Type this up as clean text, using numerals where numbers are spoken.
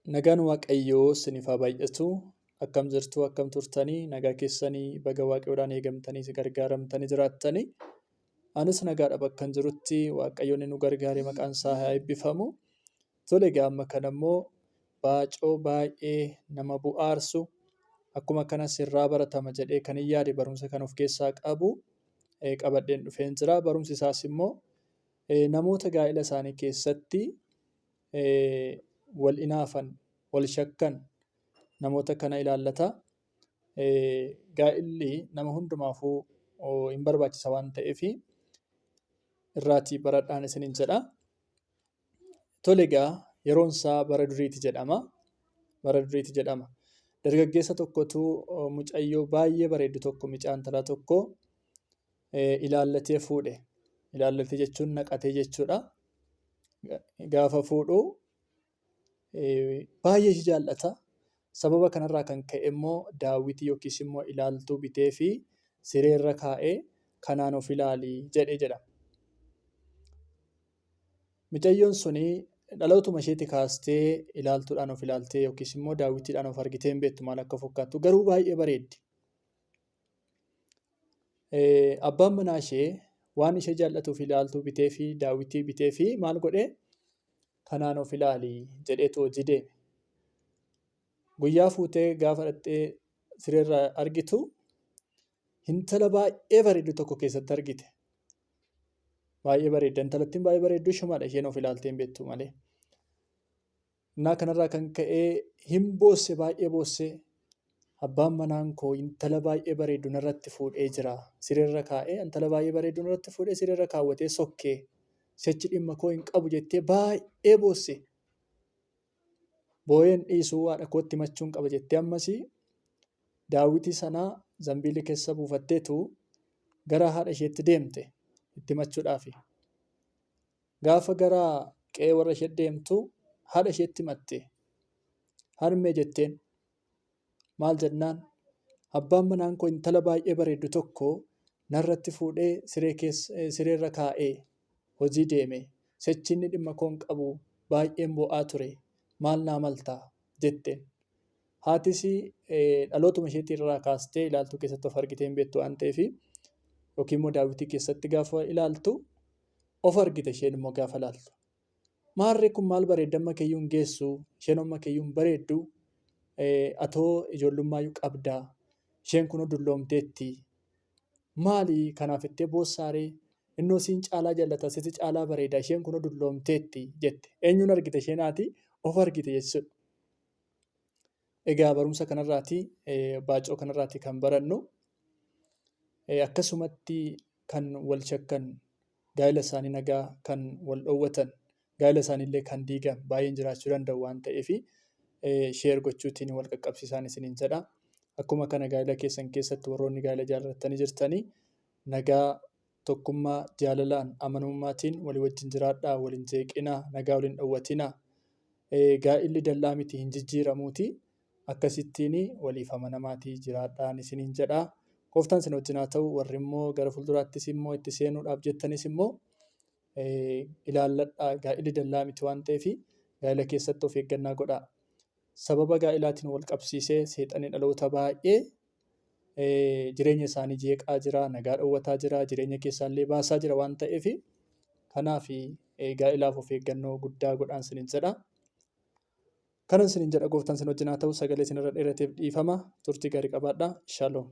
Nagaan Waaqayyoo isiniif haa baay'atu. Akkam jirtu, akkam turtanii, nagaa keessanii baga Waaqayyoodhaan eegamtanii gargaaramtanii jiraattanii. Anis nagaadha bakkan jirutti Waaqayyoon nu gargaare maqaan isaa haa eebbifamu. Tole egaa amma kana immoo baacoo baay'ee nama bu'aarsu akkuma kanas irraa baratama jedhee kan hin yaade barumsa kan of keessaa qabu qabadheen dhufeen jira. Barumsi isaas immoo namoota gaa'ela isaanii keessatti wal inaafan, wal shakkan namoota kana ilaallata. Gaa'illi nama hundumaafuu hin barbaachisa waan ta'eef irraatii baradhaan isiniin jedha. Tole egaa yeroon isaa bara duriiti jedhama. Bara duriiti jedhama. Dargaggeessa tokkotu mucayyoo baay'ee bareeddu tokko mucaa intalaa tokko ilaallatee fuudhe. Ilaallatee jechuun naqatee jechuudha. Gaafa fuudhu baay'ee ishee jaallata. Sababa kanarraa kan ka'e immoo daawwitii yookiis immoo ilaaltuu bitee fi sireerra kaa'ee kanaan of ilaali jedhee jedha. Mucayyoon suni dhalootuma isheetii kaastee ilaaltuudhaan of ilaaltee yookiis immoo daawwitiidhaan of argitee hin beektu maal akka fakkaattu garuu baay'ee bareeddi. Abbaan manaa ishee waan ishee jaallatuuf ilaaltuu bitee fi daawwitii bitee fi maal godhee kanaan of ilaali jedheetu hojii deeme. Guyyaa fuutee gaafa dhattee sireerra argitu intala baay'ee bareeddu tokko keessatti argite. Baay'ee bareedda. Intalattiin baay'ee bareeddu shumadha isheen of ilaaltee hin beektu malee. Innaa kanarraa kan ka'ee hin boosse baay'ee boosse abbaan manaan koo intala baay'ee bareeddu narratti fuudhee jira. Sireerra kaa'ee intala baay'ee bareeddu narratti fuudhee sireerra kaawwatee sokkee sichi dhimma koo hin qabu jettee baay'ee boosse. Boo'een dhiisuu haadha kootti himachuun qaba jettee ammasii daawwitii sanaa zambiilii keessa buufatteetu gara haadha isheetti deemte itti himachuudhaafi. Gaafa gara qe'ee warra ishee deemtu haadha isheetti himatte. Harmee jetteen maal jennaan abbaan manaan koo intala baay'ee bareeddu tokko narratti fuudhee sireerra kaa'ee hojii deeme. Sichi inni dhimma koo hin qabu baay'een boo'aa ture. Maal naa maltaa jetteen. Haatis dhalootuma isheetii irraa kaastee ilaaltuu keessatti of argitee hin beektu waan ta'eef yookiin immoo daawwitii keessatti gaafa ilaaltu of argite isheen immoo gaafa ilaaltu. Maarree kun maal bareedda amma keeyyuu hin geessu isheen amma keeyyuu hin bareeddu atoo ijoollummaayuu qabdaa isheen kun dulloomteetti maali kanaaf ittee boossaaree innoo siin caalaa jaallata sitti caalaa bareeda isheen kun dulloomteetti jette. Eenyuun argite isheen haati of argite jechuudha. Egaa barumsa kanarraati baacoo kanarraati kan barannu akkasumatti kan wal shakkan gaa'ela isaanii nagaa kan wal dhoowwatan gaa'ela isaaniillee kan diigan baay'een jiraachuu danda'u waan ta'eef sheer gochuutiin wal qaqqabsiisaan isiniin jedha. Akkuma kana gaa'ela keessan keessatti warroonni gaa'ela jaallattanii jirtanii nagaa tokkummaa jaalalaan amanummaatiin walii wajjin jiraadhaa waliin jeeqinaa nagaa waliin dhoowwatinaa. Gaa'illi dallaa miti hin jijjiiramuuti. Akkasittiin waliif amanamaatii jiraadhaan isiniin jedha. Gooftaan isin wajjin haa ta'u warri immoo gara fuulduraattis immoo itti seenuudhaaf jettanis immoo ilaalladhaa gaa'illi dallaa miti waan ta'eef gaa'ela keessatti of eeggannaa godhaa. Sababa gaa'elaatiin wal qabsiisee seexanni dhaloota baay'ee jireenya isaanii jeeqaa jira, nagaa dhoowwataa jira, jireenya keessaallee baasaa jira waan ta'eef kanaaf gaa'elaaf of eeggannoo guddaa godhaan isiniin jedha. Kanan isiniin jedha gooftaan isin wajjin haa ta'u sagalee isin irra dheerateef dhiifama turtii gaarii qabaadhaa. Shaaloom.